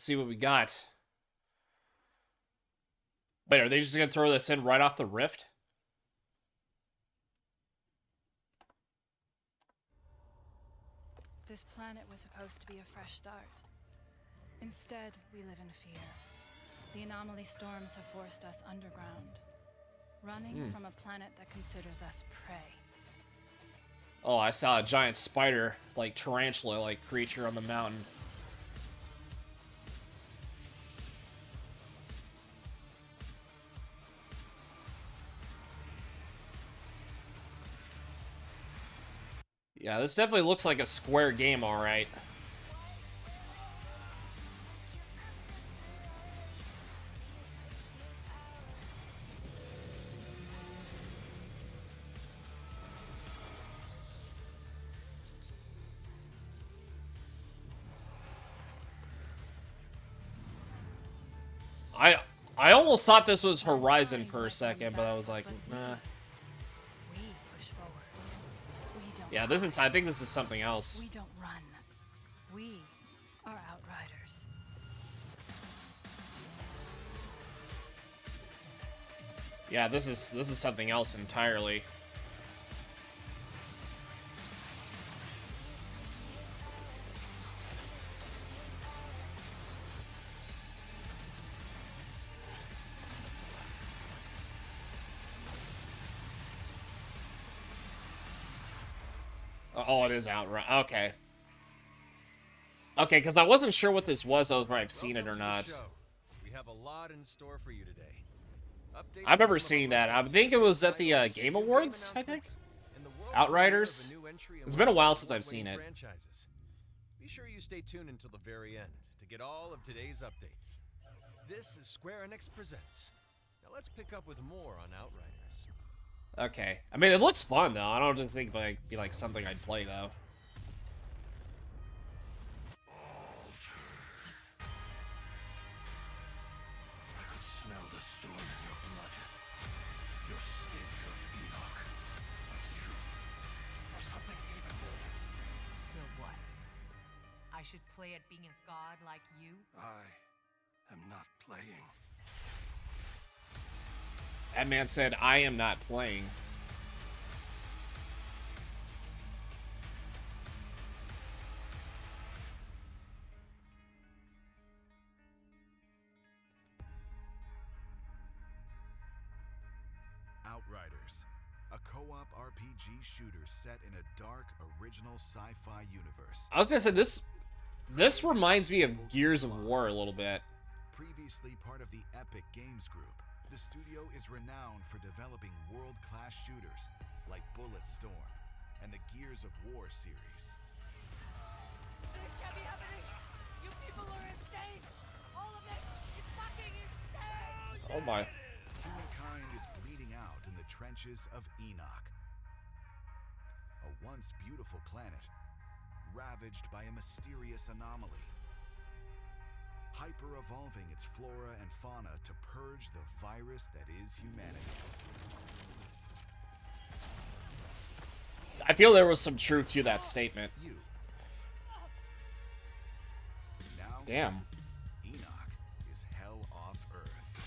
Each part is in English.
Let's see what we got. Wait, are they just gonna throw this in right off the rift? This planet was supposed to be a fresh start. Instead, we live in fear. The anomaly storms have forced us underground, running from a planet that considers us prey. Oh, I saw a giant spider, like tarantula-like creature on the mountain. Yeah, this definitely looks like a Square game, alright. I almost thought this was Horizon for a second, but I was like, nah. We push forward. We don't Yeah, this is. I think this is something else. We don't run. We are outriders. Yeah, this is something else entirely. Oh, it is outright. Okay. Okay, because I wasn't sure what this was, whether I've seen it or not. We have a lot in store for you today. I remember seeing that. I think it was at the Game Awards, I think? Outriders? It's been a while since I've seen it. Be sure you stay tuned until the very end to get all of today's updates. This is Square Enix Presents. Now let's pick up with more on Outriders. Okay. I mean, it looks fun, though. I don't just think it'd be like something I'd play, though. I could smell the storm in your blood. Your stink of Enoch. That's true. Or something even more. So what? I should play at being a god like you? I am not playing. That man said, I am not playing. Outriders, a co-op RPG shooter set in a dark, original sci-fi universe. I was gonna say, this reminds me of Gears of War a little bit. Previously part of the Epic Games Group, the studio is renowned for developing world-class shooters like Bulletstorm and the Gears of War series. This can't be happening! You people are insane! All of this is fucking insane! Oh my. Humankind is bleeding out in the trenches of Enoch. A once beautiful planet, ravaged by a mysterious anomaly. Hyper-evolving its flora and fauna to purge the virus that is humanity. I feel there was some truth to that statement. Now, Damn. Enoch is hell off Earth.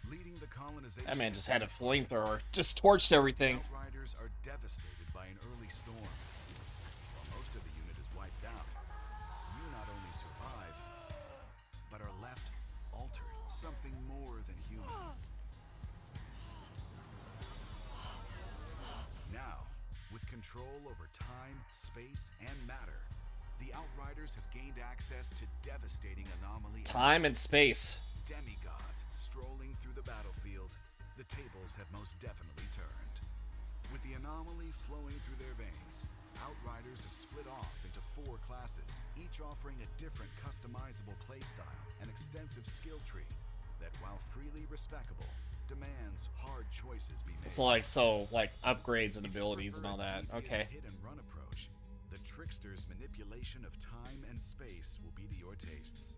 Leading the colonization. That man just had a flamethrower. Just torched everything. Outriders are devastated by an early storm. While most of the unit is wiped out, you not only survive, but are left altered, something more than human. Now, with control over time, space, and matter, the Outriders have gained access to devastating anomaly. Time and space. Demigods strolling through the battlefield, the tables have most definitely turned. With the anomaly flowing through their veins, Outriders have split off into 4 classes, each offering a different customizable playstyle and extensive skill tree that, while freely respectable, demands hard choices be made. So like upgrades and abilities and all that. Okay. Hit and run approach, the trickster's manipulation of time and space will be to your tastes.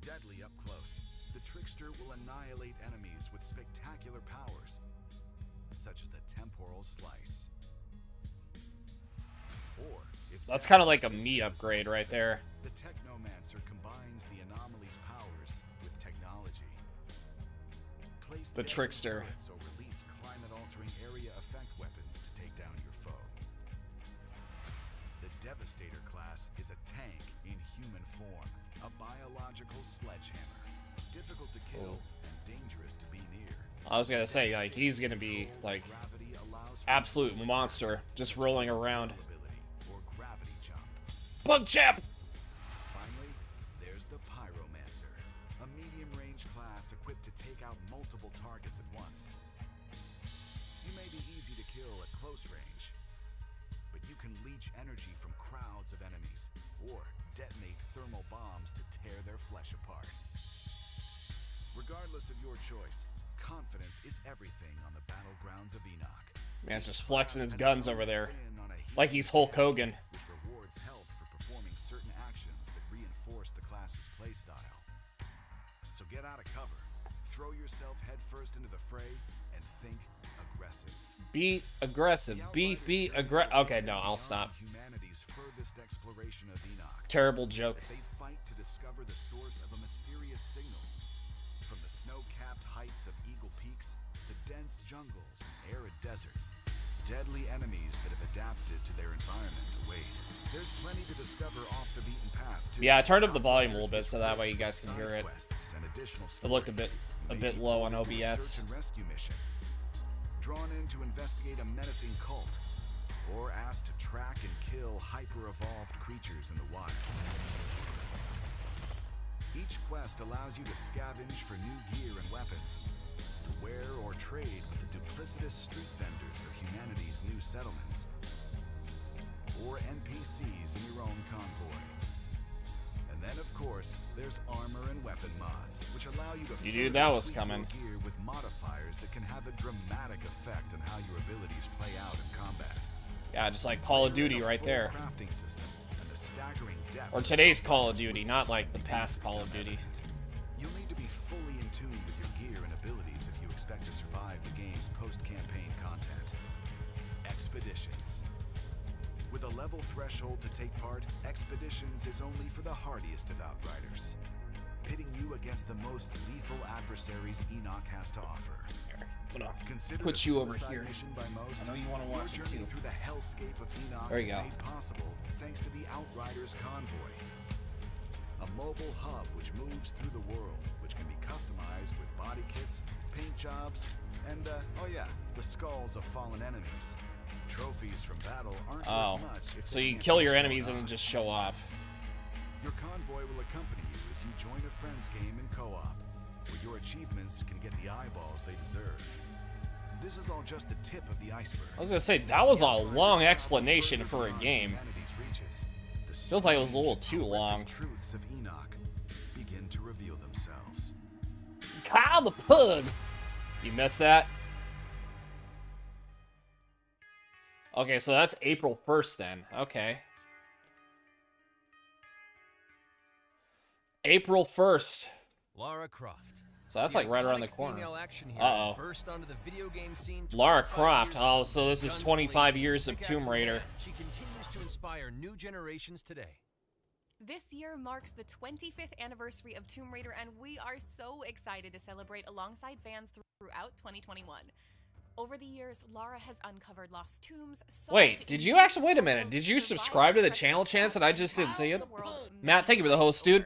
Deadly up close, the trickster will annihilate enemies with spectacular powers, such as the temporal slice. Or if That's kind of like a me upgrade right there. The Technomancer combines the anomaly's powers with technology. Place The deadly trickster. turrets or release climate-altering area effect weapons to take down your foe. The Devastator class is a tank in human form, a biological sledgehammer, difficult to kill and dangerous to be near. I was gonna say, like, he's gonna be, like, absolute monster, just rolling around. Or gravity jump. Bug chap! Finally, there's the Pyromancer, a medium-range class equipped to take out multiple targets at once. You may be easy to kill at close range, but you can leech energy from crowds of enemies, or detonate thermal bombs to tear their flesh apart. Regardless of your choice, confidence is everything on the battlegrounds of Enoch. Man's just flexing his guns over there, like he's Hulk Hogan. Which rewards health for performing certain actions that reinforce the class's playstyle. So get out of cover, throw yourself headfirst into the fray, and think aggressive. Be aggressive. Be aggressive. Okay, no, I'll stop. Humanity's furthest exploration of Enoch. Terrible joke. As they fight to discover the source of a mysterious signal. From the snow-capped heights of Eagle Peaks to dense jungles and arid deserts, deadly enemies that have adapted to their environment await. There's plenty to discover off the beaten path, too. Yeah, I turned up the volume a little bit so that way you guys can hear it. It looked a bit low on OBS. Search and rescue mission. Drawn in to investigate a menacing cult, or asked to track and kill hyper-evolved creatures in the wild. Each quest allows you to scavenge for new gear and weapons, to wear or trade with the duplicitous street vendors of humanity's new settlements, or NPCs in your own convoy. And then, of course, there's armor and weapon mods, which allow you to You knew further that was tweak your coming. gear with modifiers that can have a dramatic effect on how your abilities play out in combat. Yeah, just like Call of Duty right there. Crafting system and the staggering depth Or today's Call of Duty, not like the past Call of Duty. You'll need to be fully in tune with your gear and abilities if you expect to survive the game's post-campaign content. Expeditions. With a level threshold to take part, Expeditions is only for the hardiest of Outriders, pitting you against the most lethal adversaries Enoch has to offer. I'm gonna Considered put a you over suicide here. mission by most, I know you wanna watch it your journey too. through the hellscape of Enoch There you is go. made possible thanks to the Outriders Convoy, a mobile hub which moves through the world, which can be customized with body kits, paint jobs, and oh yeah, the skulls of fallen enemies. Trophies from battle aren't Oh, worth much if so they you can't kill be your shown enemies and then off. just show off. Your convoy will accompany you as you join a friend's game in co-op, where your achievements can get the eyeballs they deserve. This is all just the tip of the iceberg. I was gonna say, that was a long explanation for a game. Feels like it was a little too long. Truths of Enoch begin to reveal themselves. Kyle the Pug! You missed that? Okay, so that's April 1st then. Okay. April 1st. Lara Croft. So that's The like right around the iconic corner. female action hero Uh-oh. burst onto the video game scene Lara 25 Croft. years Oh, ago. so this is Guns 25 blazing, years of pickaxe Tomb in Raider. hand, she continues to inspire new generations today. This year marks the 25th anniversary of Tomb Raider, and we are so excited to celebrate alongside fans throughout 2021. Over the years, Lara has uncovered lost tombs. Wait, did you actually- wait a minute, did you subscribe to the channel, Chance, and I just didn't see it? Matt, thank you for the host, dude.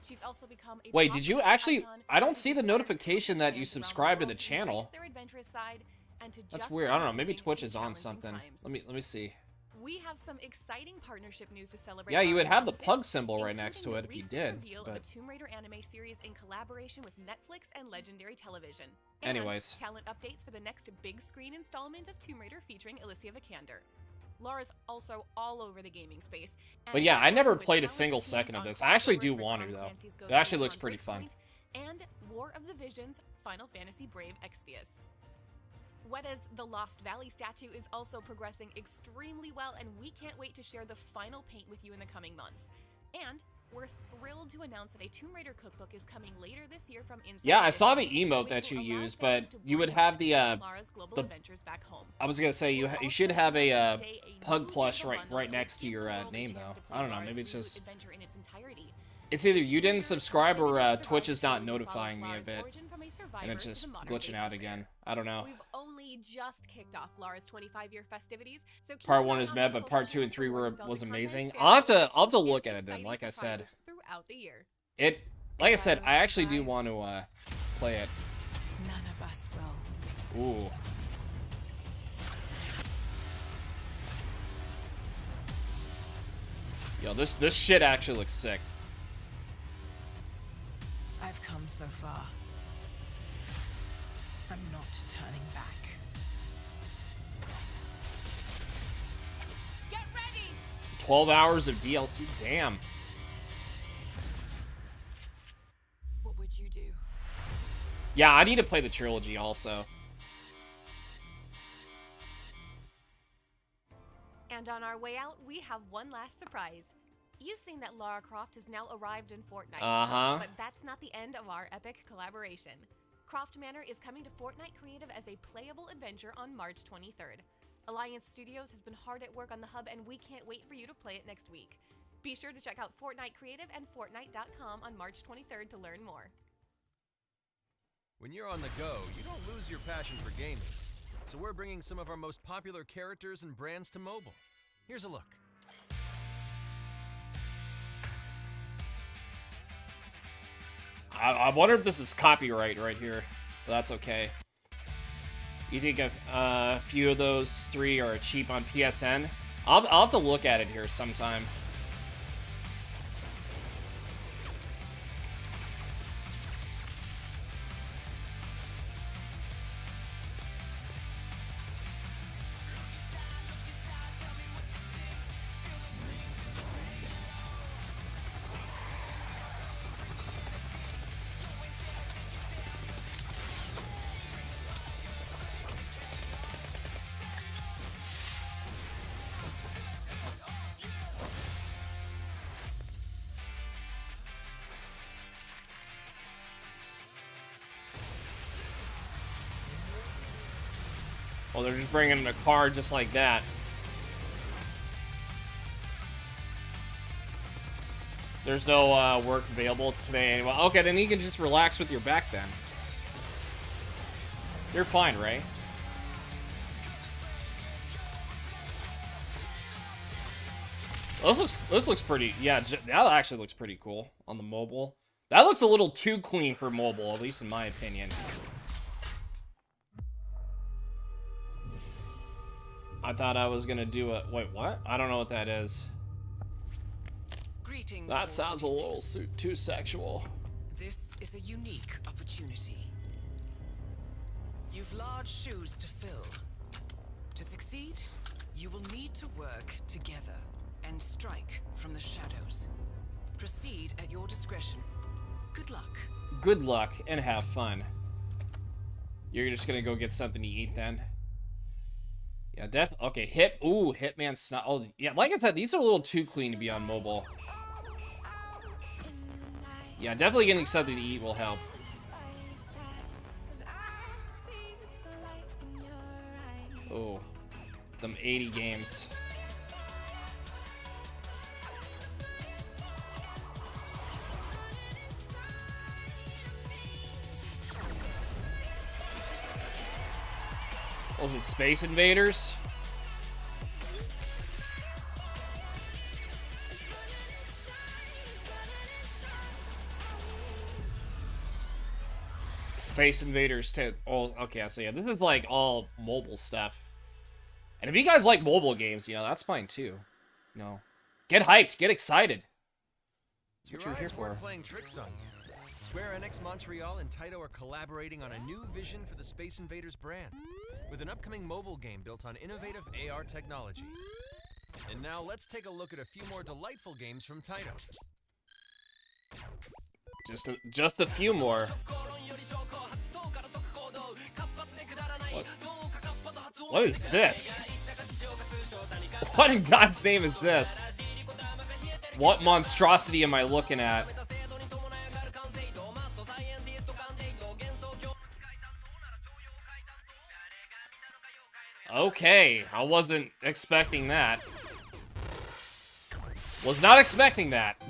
She's also become a Wait, did you pop culture actually- icon I don't who's see the inspired notification that you fans around the subscribe to world the to embrace channel. their adventurous side and to That's just weird. I don't know. keep Maybe moving Twitch through is on challenging something. times. Let me see. We have some exciting partnership news to celebrate. Yeah, you would Lara's have the 25th, pug symbol right next to including it the if you recent did, reveal of a but- Tomb Raider anime series in collaboration with Netflix and Legendary Television. Anyways. And talent updates for the next big screen installment of Tomb Raider featuring Alicia Vikander. Lara's also all over the gaming space. But yeah, I never played a single second of this. I actually do want to, though. It actually looks pretty fun. And War of the Visions, Final Fantasy Brave Exvius. Weta's The Lost Valley statue is also progressing extremely well, and we can't wait to share the final paint with you in the coming months. And we're thrilled to announce that a Tomb Raider cookbook is coming later this year from Inside Yeah, I saw the Business, emote which that you will allow used, fans but to you would bring have the, us Lara's global the- adventures back home. I was gonna say, you We're should also have a, announcing today a pug new plush digital right bundle that will next to give your the world a name, chance though. to play I don't know, Lara's maybe it's reboot just... adventure in its entirety. It's either you didn't subscribe or Definitive Twitch is not survival trilogy notifying me follows of Lara's it. origin from a survivor And it's to just the modern glitching day out Tomb again. Raider. I don't know. We've only just kicked off Lara's 25-year festivities, so keep Part an 1 eye is on meh, our but social part 2 and channels 3 for were nostalgic was content, amazing. fan I'll have to interactions, look and at it then. exciting Like I said, surprises throughout the year. it. Like I If I said, don't I actually do survive, want to play it. None of us will. Ooh. Yo, this shit actually looks sick. I've come so far. I'm not turning back. Get ready! 12 hours of DLC. Damn. What would you do? Yeah, I need to play the trilogy also. And on our way out, we have one last surprise. You've seen that Lara Croft has now arrived in Fortnite. Uh-huh. But that's not the end of our epic collaboration. Croft Manor is coming to Fortnite Creative as a playable adventure on March 23rd. Alliance Studios has been hard at work on the hub, and we can't wait for you to play it next week. Be sure to check out Fortnite Creative and Fortnite.com on March 23rd to learn more. When you're on the go, you don't lose your passion for gaming. So we're bringing some of our most popular characters and brands to mobile. Here's a look. I wonder if this is copyright right here. But that's okay. You think a few of those 3 are cheap on PSN? I'll have to look at it here sometime. Oh, they're just bringing in a car just like that. There's no work available today anyway. Okay, then you can just relax with your back then. You're fine, Ray. This looks pretty. Yeah, that actually looks pretty cool on the mobile. That looks a little too clean for mobile, at least in my opinion. I thought I was gonna do a wait. What? I don't know what that is. Greetings. That sounds a little too sexual. This is a unique opportunity. You've large shoes to fill. To succeed, you will need to work together and strike from the shadows. Proceed at your discretion. Good luck. Good luck and have fun. You're just gonna go get something to eat then. Yeah, okay, Hitman Sniper. Oh, yeah, like I said, these are a little too clean to be on mobile. Yeah, definitely getting something to eat will help. Oh, them 80 games. Was it Space Invaders? Space Invaders 10. Oh, okay, so yeah, this is like all mobile stuff. And if you guys like mobile games, that's fine too. Get hyped, get excited. That's what you're here for. Playing tricks on you. Square Enix Montreal and Taito are collaborating on a new vision for the Space Invaders brand, with an upcoming mobile game built on innovative AR technology. And now let's take a look at a few more delightful games from Taito. Just a few more. What is this? What in God's name is this? What monstrosity am I looking at? Okay, I wasn't expecting that. Was not expecting that.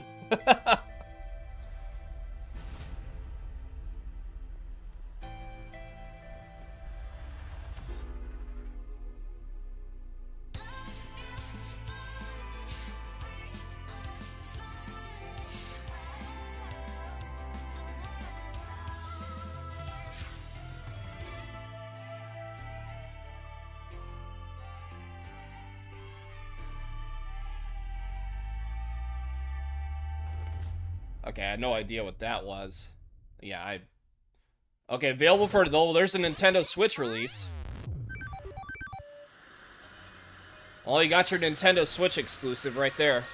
Okay, I had no idea what that was. Yeah, Okay, available for... Oh, there's a Nintendo Switch release. Well, you got your Nintendo Switch exclusive right there.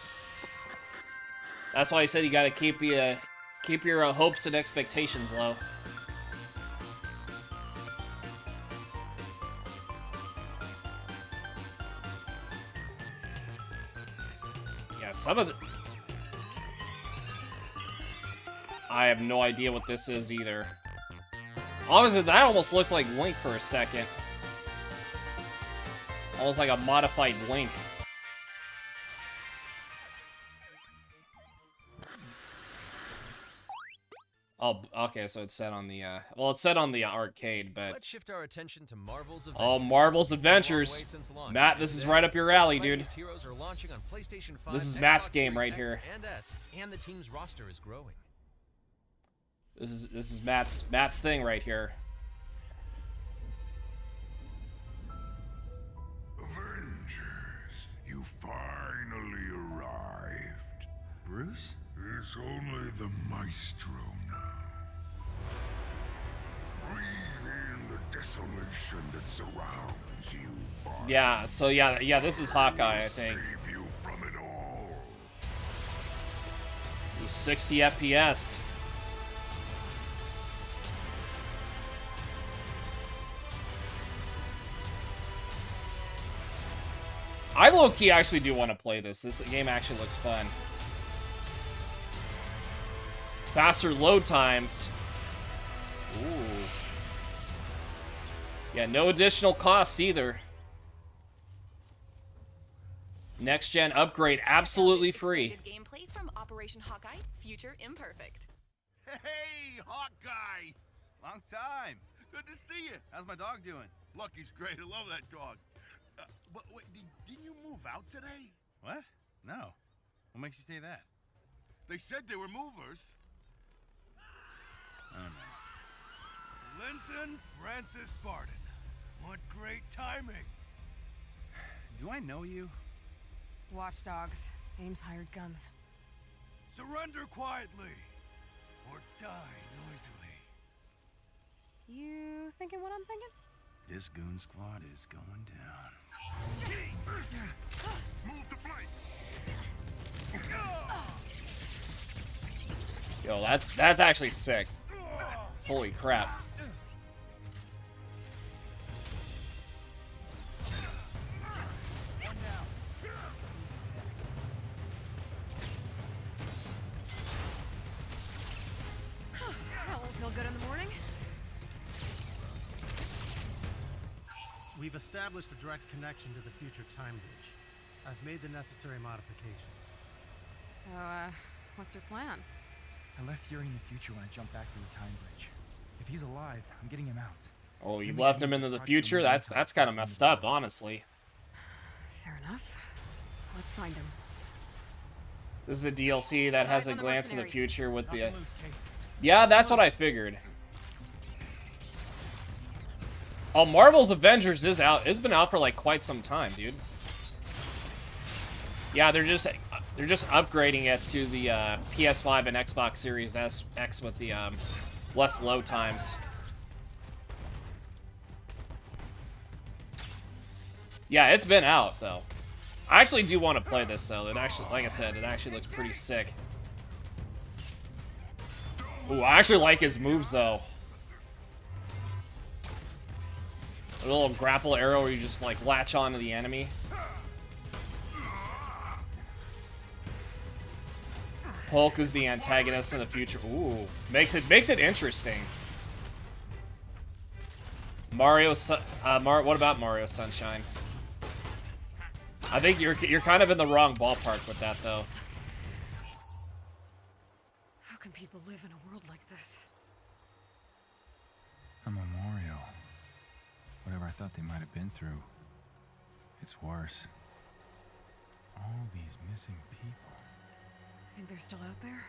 That's why I said you gotta keep your hopes and expectations low. Yeah, some of the... I have no idea what this is either. Honestly, that almost looked like Link for a second. Almost like a modified Link. Oh, okay, so it's set on the, well, it's set on the arcade, but... Let's shift our attention to Marvel's Adventures. Oh, Marvel's Adventures. Matt, this is right up your alley, dude. Heroes are launching on PlayStation 5, This is Matt's Xbox game Series right X here. And S, and the team's roster is growing. This is Matt's thing right here. Avengers, you finally arrived. Bruce? It's only the Maestro now. Breathe in the desolation that surrounds you. Bard. Yeah, so yeah, this is Hawkeye, I think. Save you from it all. Ooh, 60 FPS. I low-key actually do want to play this. This game actually looks fun. Faster load times. Ooh. Yeah, no additional cost either. Next gen upgrade absolutely free. Gameplay from Operation Hawkeye, Future Imperfect. Hey, Hawkeye! Long time. Good to see you. How's my dog doing? Lucky's great. I love that dog. But wait, didn't you move out today? What? No. What makes you say that? They said they were movers. Oh, no. Linton Francis Barton. What great timing. Do I know you? Watchdogs. Ames hired guns. Surrender quietly, or die noisily. You thinking what I'm thinking? This goon squad is going down. Move to flank. Yo, that's actually sick. Holy crap. That won't feel good in the morning. We've established a direct connection to the future time bridge. I've made the necessary modifications. So, what's your plan? I left Fury in the future when I jumped back through the time bridge. If he's alive, I'm getting him out. Oh, you Then we left can him use into this the project future? to move That's kind of messed up, honestly. Fair enough. Let's find him. This is a DLC that has a on the glance in the mercenaries. future with the... Nothing loose, Kate. Yeah, that's what I figured. Oh, Marvel's Avengers is out. It's been out for like quite some time, dude. Yeah, they're just upgrading it to the PS5 and Xbox Series X with the less load times. Yeah, it's been out though. I actually do want to play this though. It actually, like I said, it actually looks pretty sick. Ooh, I actually like his moves though. A little grapple arrow where you just like latch onto the enemy. Hulk is the antagonist in the future. Ooh, makes it interesting. What about Mario Sunshine? I think you're kind of in the wrong ballpark with that though. can people live in a world like this? A memorial. Whatever I thought they might have been through. It's worse. All these missing people. You think they're still out there?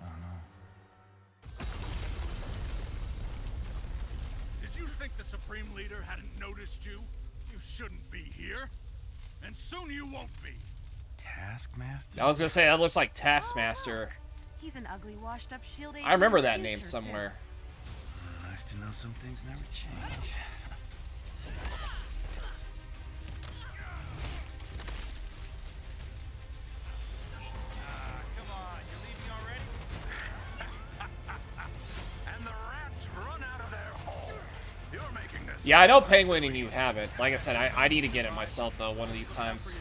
I don't know. Did you think the Supreme Leader hadn't noticed you? You shouldn't be here. And soon you won't be. Taskmaster? I was gonna say, that looks like Taskmaster. He's an ugly, washed-up shield agent. I remember from the that name future, somewhere. Nice to know some things never change. Come on, you're leaving already? And the rats run out of their hole. You're making this. Yeah, I know Penguin and you have it. Like I said, I need to get it myself, though, one of these times.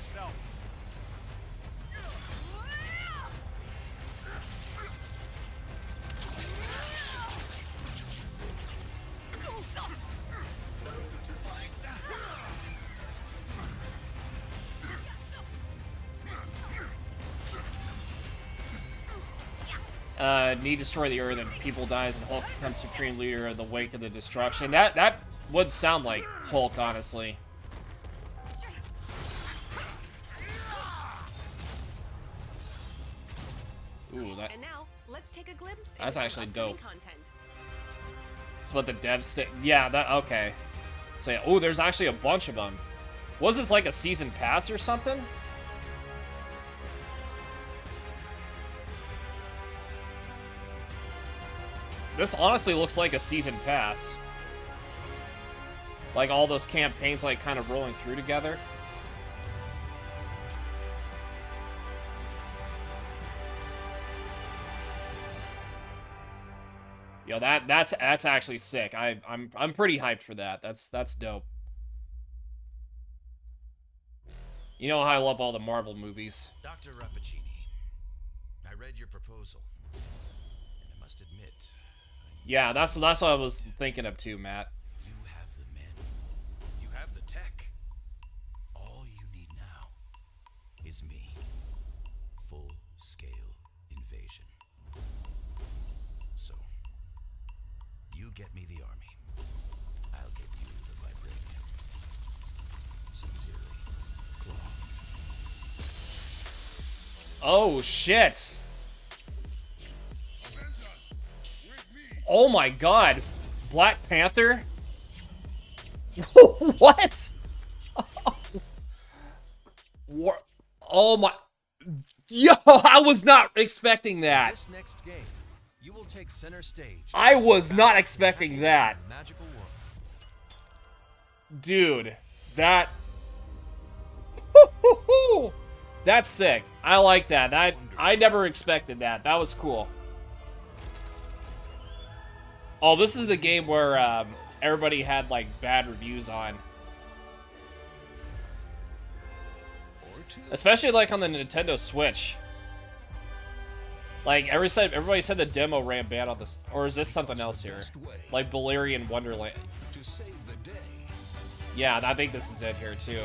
Need to destroy the Earth and people dies and Hulk becomes Supreme Leader of the wake of the destruction. That would sound like Hulk, honestly. Ooh, that. And now, let's take a glimpse. That's into actually some upcoming dope. Content. It's what the devs say. Yeah, that okay. So yeah, oh, there's actually a bunch of them. Was this like a season pass or something? This honestly looks like a season pass. Like all those campaigns like kind of rolling through together. Yo, that's actually sick. I'm pretty hyped for that. That's dope. You know how I love all the Marvel movies. Dr. Rappaccini, I read your proposal, and I must admit, Yeah, that's what I was thinking of too, Matt. you have the men, you have the tech. All you need now is me. Full-scale invasion. So, you get me the army. I'll get you the vibranium. Sincerely, Claw. Oh shit. Oh my god. Black Panther? What? Oh my. Yo, I was not expecting that. This next game, you will take center stage. I was not expecting that. Magical world. Dude, that. That's sick. I like that. I never expected that. That was cool. Oh, this is the game where everybody had like bad reviews on. Especially like on the Nintendo Switch. Like everybody said the demo ran bad on this, or is this something else here? Like Valerian Wonderland. To save the day. Yeah, I think this is it here too.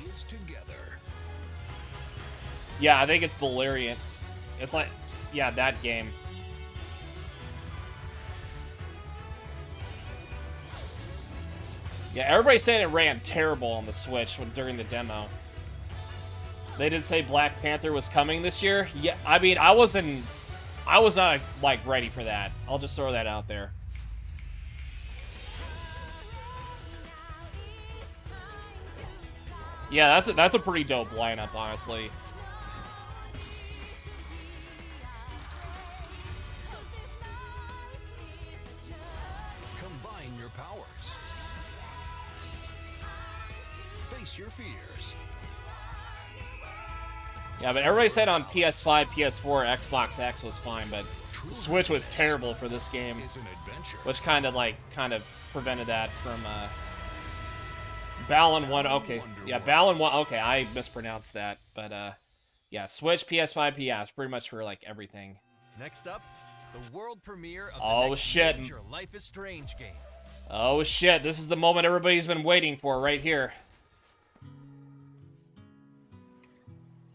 Is together. Yeah, I think it's Valerian. It's like, yeah, that game. Yeah, everybody said it ran terrible on the Switch during the demo. They did say Black Panther was coming this year. Yeah, I mean, I was not like ready for that. I'll just throw that out there. Yeah, that's a pretty dope lineup, honestly. Combine your powers. Face your fears. Yeah, but everybody said on PS5, PS4, Xbox X was fine, but Switch was terrible for this game, which kind of prevented that from. Balan 1, okay. Yeah, Balan 1, okay, I mispronounced that. But, yeah, Switch, PS5, PS, pretty much for, like, everything. Next up, the world premiere of Oh, the next shit. major Life is Strange game. Oh, shit, this is the moment everybody's been waiting for right here.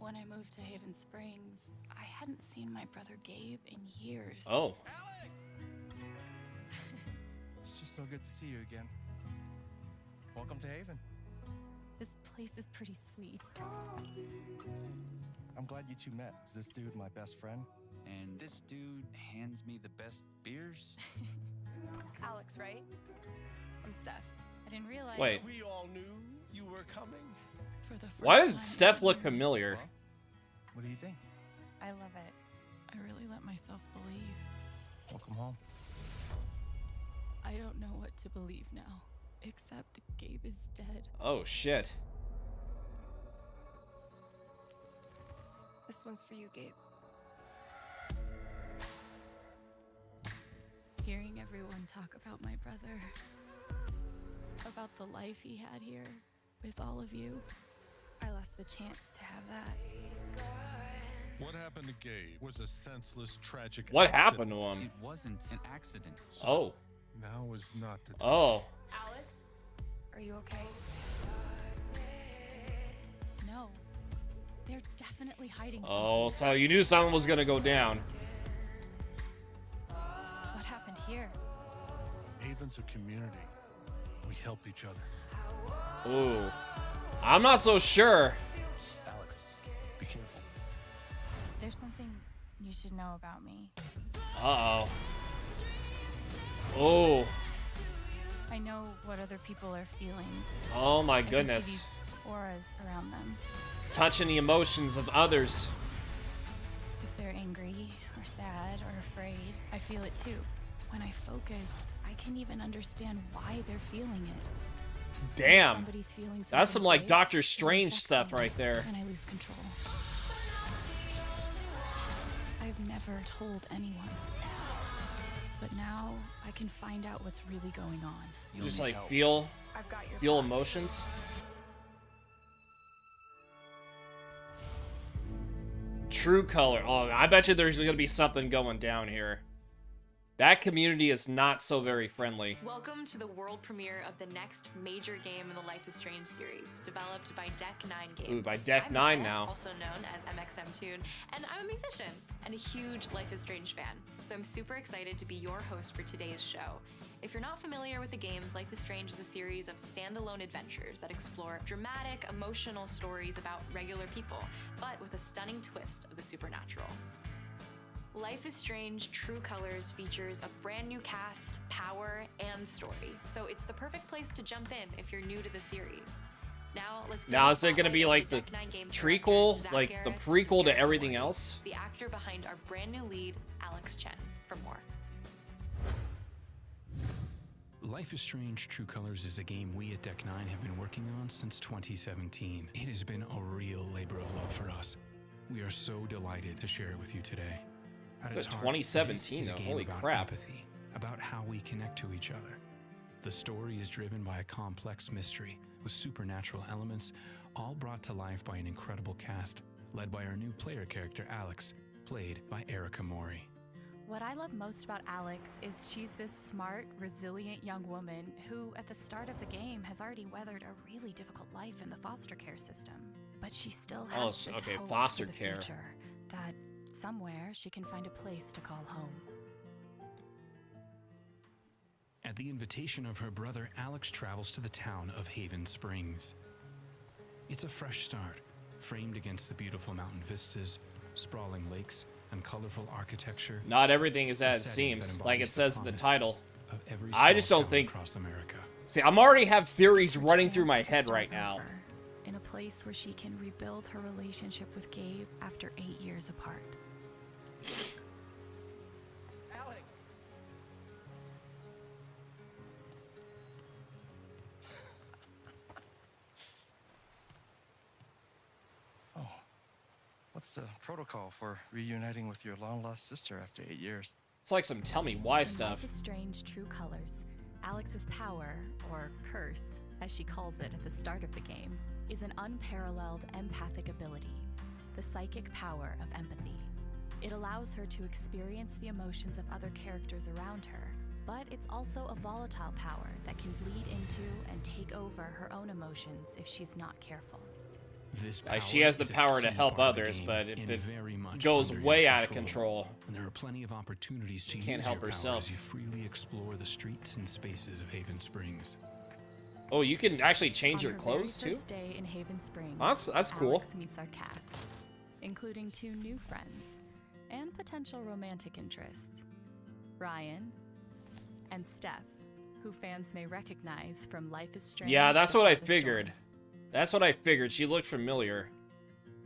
When I moved to Haven Springs, I hadn't seen my brother Gabe in years. Oh. Alex! It's just so good to see you again. Welcome to Haven. This place is pretty sweet. I'm glad you two met. Is this dude my best friend? And this dude hands me the best beers? Alex, right? I'm Steph. I didn't realize. Wait. We all knew you were coming. For the first Why time did Steph in look years. familiar? Well, what do you think? I love it. I really let myself believe. Welcome home. I don't know what to believe now, except Gabe is dead. Oh shit. This one's for you, Gabe. Hearing everyone talk about my brother, about the life he had here with all of you, I lost the chance to have that. What happened to Gabe was a senseless, tragic What accident. happened to him? It wasn't an accident. Oh. Now is not the time. Oh. Alex? Are you okay? No. They're definitely hiding something. Oh, so you knew something was gonna go down. What happened here? Haven's a community. We help each other. Ooh. I'm not so sure. Alex, be careful. There's something you should know about me. Uh-oh. Oh. I know what other people are feeling. Oh my I can see goodness. these auras around them. Touching the emotions of others. If they're angry or sad or afraid, I feel it too. When I focus, I can even understand why they're feeling it. Damn. If somebody's feeling That's some something like big, Doctor it Strange affects stuff me, right there. And I lose control. I've never told anyone. But now I can find out what's really going on. You just like feel emotions. True color. Oh, I bet you there's gonna be something going down here. That community is not so very friendly. Welcome to the world premiere of the next major game in the Life is Strange series, developed by Deck 9 Games. Ooh, by Deck I'm 9 Nicole, now. Also known as MXM Tune, and I'm a musician and a huge Life is Strange fan. So I'm super excited to be your host for today's show. If you're not familiar with the games, Life is Strange is a series of standalone adventures that explore dramatic, emotional stories about regular people, but with a stunning twist of the supernatural. Life is Strange True Colors features a brand new cast, power, and story, so it's the perfect place to jump in if you're new to the series. Now is it gonna be like the trequel, like the prequel to everything else? The actor behind our brand new lead, Alex Chen, for more. Life is Strange True Colors is a game we at Deck 9 have been working on since 2017. It has been a real labor of love for us. We are so delighted to share it with you today. At It's its heart, 2017 this is a though, game holy about crap. empathy, about how we connect to each other. The story is driven by a complex mystery with supernatural elements, all brought to life by an incredible cast, led by our new player character Alex, played by Erica Mori. What I love most about Alex is she's this smart, resilient young woman who, at the start of the game, has already weathered a really difficult life in the foster care system. But she still has this hope foster for the care. future, that somewhere she can find a place to call home. At the invitation of her brother, Alex travels to the town of Haven Springs. It's a fresh start, framed against the beautiful mountain vistas, sprawling lakes, and colorful architecture. Not everything is A as it setting that seems, like it embodies says in the promise title. of every I just small don't town think. across America. See, I'm already have theories running through my Chance to head start right now. over, in a place where she can rebuild her relationship with Gabe after 8 years apart. Alex! Oh, what's the protocol for reuniting with your long-lost sister after 8 years? It's like some tell me why In stuff. Life is Strange True Colors, Alex's power, or curse, as she calls it at the start of the game, is an unparalleled empathic ability, the psychic power of empathy. It allows her to experience the emotions of other characters around her, but it's also a volatile power that can bleed into and take over her own emotions if she's not careful. This She has the is a power to key help part of the others, game but if and it very much goes under way your out of control, and there are plenty of opportunities to can't use help your power herself. as you freely explore the streets and spaces of Haven Springs. Oh, you can actually change On your her clothes very too? first day in Haven Springs, Oh, that's cool. Alex meets our cast, including 2 new friends and potential romantic interests, Ryan and Steph, who fans may recognize from Life is Strange. Yeah, that's what I Before the figured. Storm. That's what I figured. She looked familiar.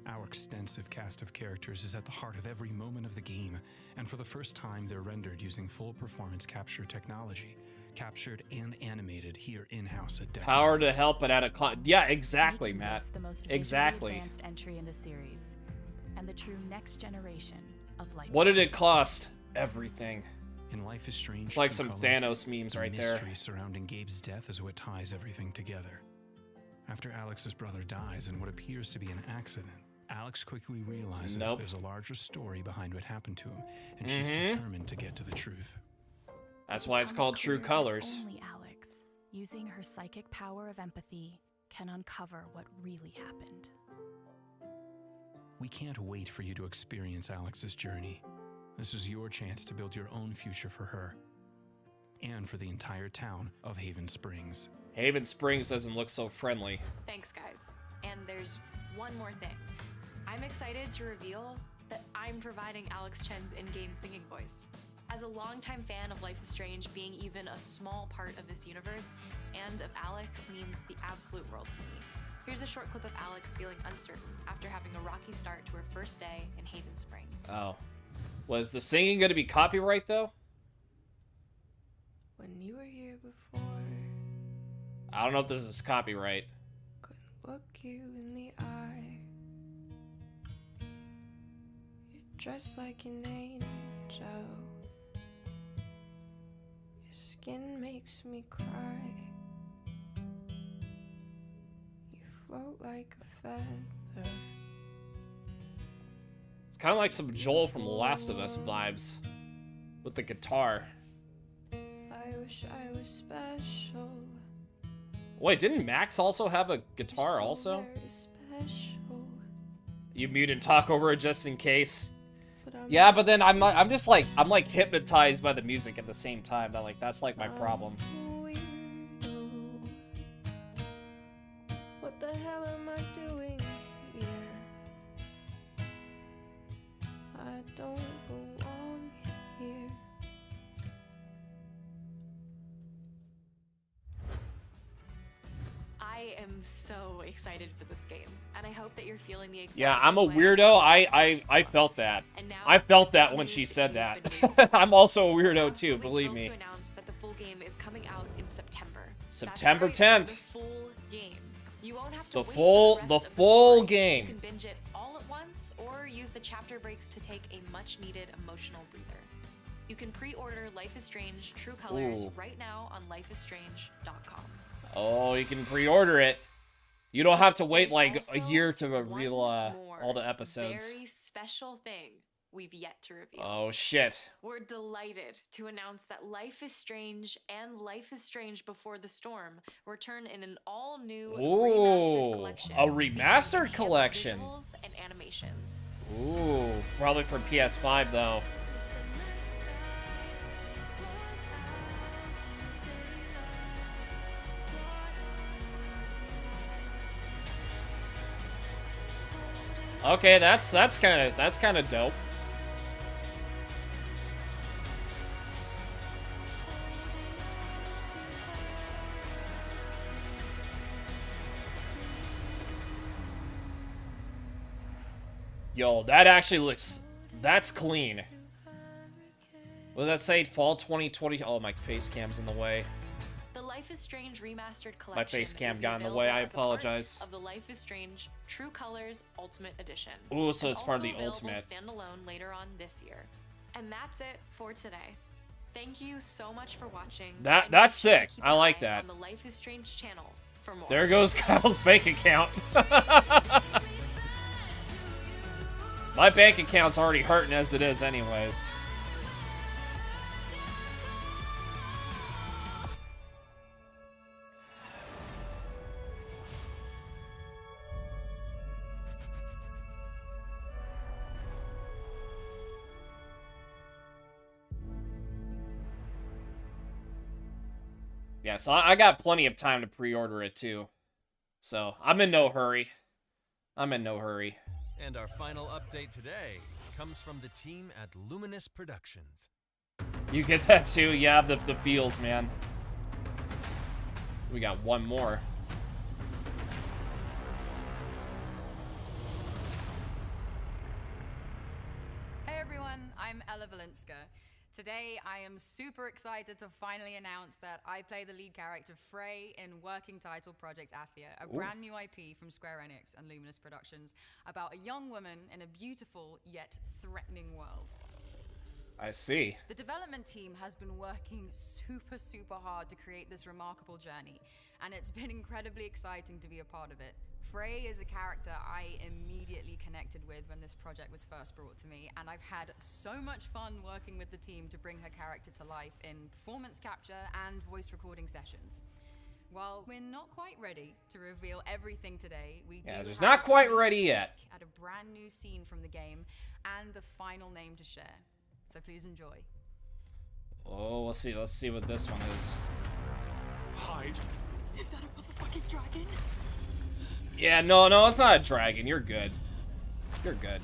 Our extensive cast of characters is at the heart of every moment of the game, and for the first time they're rendered using full performance capture technology, captured and animated here in-house at Deck. Power to help, but at a yeah, exactly, Making Matt. this the most visually Exactly. advanced entry in the series, and the true next generation of Life. What is did it Strange. cost? Everything. In Life is Strange, It's like True some Colors, Thanos memes the right there. mystery surrounding Gabe's death is what ties everything together. After Alex's brother dies in what appears to be an accident, Alex quickly realizes Nope. there's a larger story behind what happened to him, and she's Mhm. determined to get to the truth. That's why it's becomes called True clear that Colors. Only Alex, using her psychic power of empathy, can uncover what really happened. We can't wait for you to experience Alex's journey. This is your chance to build your own future for her and for the entire town of Haven Springs. Haven Springs doesn't look so friendly. Thanks, guys. And there's one more thing. I'm excited to reveal that I'm providing Alex Chen's in-game singing voice. As a longtime fan of Life is Strange, being even a small part of this universe and of Alex means the absolute world to me. Here's a short clip of Alex feeling uncertain after having a rocky start to her first day in Haven Springs. Oh. Was the singing going to be copyright, though? When you were here before, I don't know if this is copyright. look you in the eye. You're dressed like an angel. Your skin makes me cry. You float like a feather. It's kind of like some Joel from The Last of Us vibes. With the guitar. I wish I was special. Wait, didn't Max also have a guitar also? Very special. You mute and talk over it just in case. But I'm Yeah, but then I'm like hypnotized by the music at the same time. That's like my problem. weirdo. What the hell am I doing here? I don't belong here. I am so excited for this game, and I hope that you're feeling the exact Yeah, same I'm a way. weirdo. I felt that. And now, I felt that the when news she that said you've that. been waiting for. I'm also a weirdo too, Absolutely believe thrilled me. to announce that the full game is coming out in September. September That's right, 10th. The full game. You won't have to The wait full- for the the rest of full story. game. You can binge it all at once or use the chapter breaks to take a much-needed emotional breather. You can pre-order Life is Strange True Colors Ooh. right now on lifeisstrange.com. Oh, you can pre-order it. You don't have to wait like a also year to reveal more all the episodes. Very special thing we've yet to reveal. Oh shit. We're delighted to announce that Life is Strange and Life is Strange Before the Storm return in an all-new remastered Ooh, collection. a featuring remastered enhanced collection. visuals and animations. Ooh, probably for PS5 though. Okay, that's kind of dope. Yo, that actually looks... That's clean. What does that say? Fall 2020... Oh, my face cam's in the way. The Life is Strange remastered collection. My face cam will be got in the available way, I as a part apologize. Of the Life is Strange True Colors Ultimate Edition. Ooh, so and it's part of also the available Ultimate. standalone later on this year. And that's it for today. Thank you so much for watching. That- and that's make sure to sick. keep I an like eye that. On the Life is Strange channels for more. There goes Kyle's bank account. My bank account's already hurting as it is anyways. Yeah, so I got plenty of time to pre-order it too. So I'm in no hurry. I'm in no hurry. And our final update today comes from the team at Luminous Productions. You get that too? Yeah, the feels, man. We got one more. Hey everyone, I'm Ella Valenska. Today, I am super excited to finally announce that I play the lead character Frey in working title Project Athia, a brand new IP from Square Enix and Luminous Productions about a young woman in a beautiful yet threatening world. I see. The development team has been working super hard to create this remarkable journey, and it's been incredibly exciting to be a part of it. Frey is a character I immediately connected with when this project was first brought to me, and I've had so much fun working with the team to bring her character to life in performance capture and voice recording sessions. While we're not quite ready to reveal everything today, we do there's have not a quite sneak ready yet. peek at a brand new scene from the game and the final name to share. So please enjoy. Oh, we'll see. Let's see what this one is. Hide. Is that a motherfucking dragon? Yeah, no, it's not a dragon. You're good. You're good.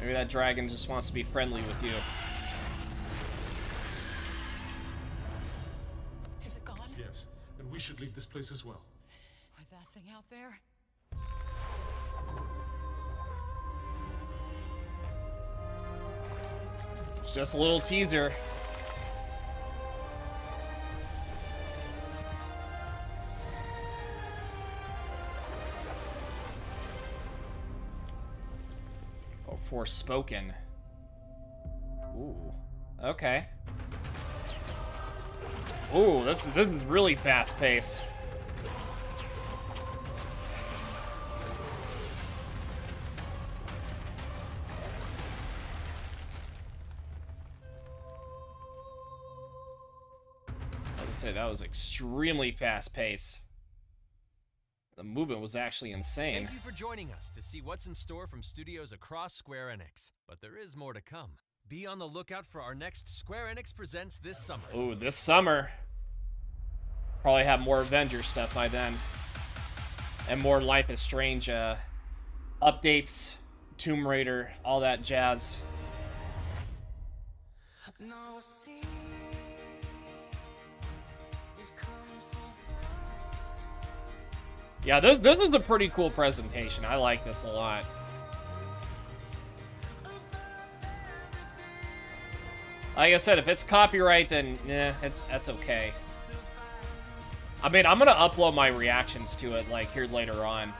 Maybe that dragon just wants to be friendly with you. Is it gone? Yes, and we should leave this place as well. With that thing out there? It's just a little teaser. Oh, Forspoken. Ooh. Okay. Ooh, this is really fast paced. Say that was extremely fast paced. The movement was actually insane. Thank you for joining us to see what's in store from studios across Square Enix. But there is more to come. Be on the lookout for our next Square Enix Presents this summer. Ooh, this summer. Probably have more Avengers stuff by then. And more Life is Strange updates, Tomb Raider, all that jazz. Yeah, this is a pretty cool presentation. I like this a lot. Like I said, if it's copyright, then that's okay. I mean, I'm gonna upload my reactions to it like here later on.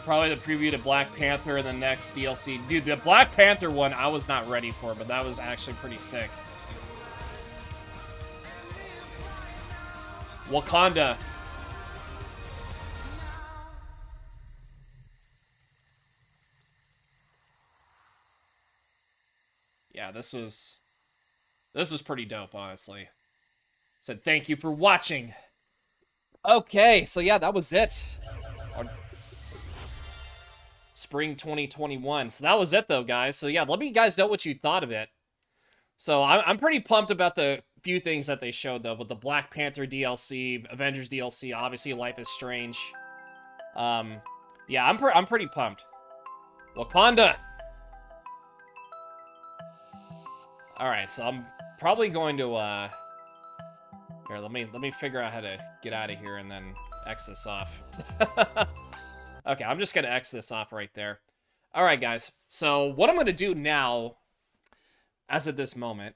Probably the preview to Black Panther and the next DLC. Dude, the Black Panther one I was not ready for, but that was actually pretty sick. Wakanda. Yeah, this was pretty dope, honestly. Said thank you for watching. Okay, so yeah, that was it. Spring 2021. So that was it, though, guys. So yeah, let me guys know what you thought of it. So I'm pretty pumped about the few things that they showed, though, with the Black Panther DLC, Avengers DLC, obviously Life is Strange. Yeah, I'm pretty pumped. Wakanda. All right, so I'm probably going to here. Let me figure out how to get out of here and then X this off. Okay, I'm just going to X this off right there. All right, guys. So what I'm going to do now, as of this moment,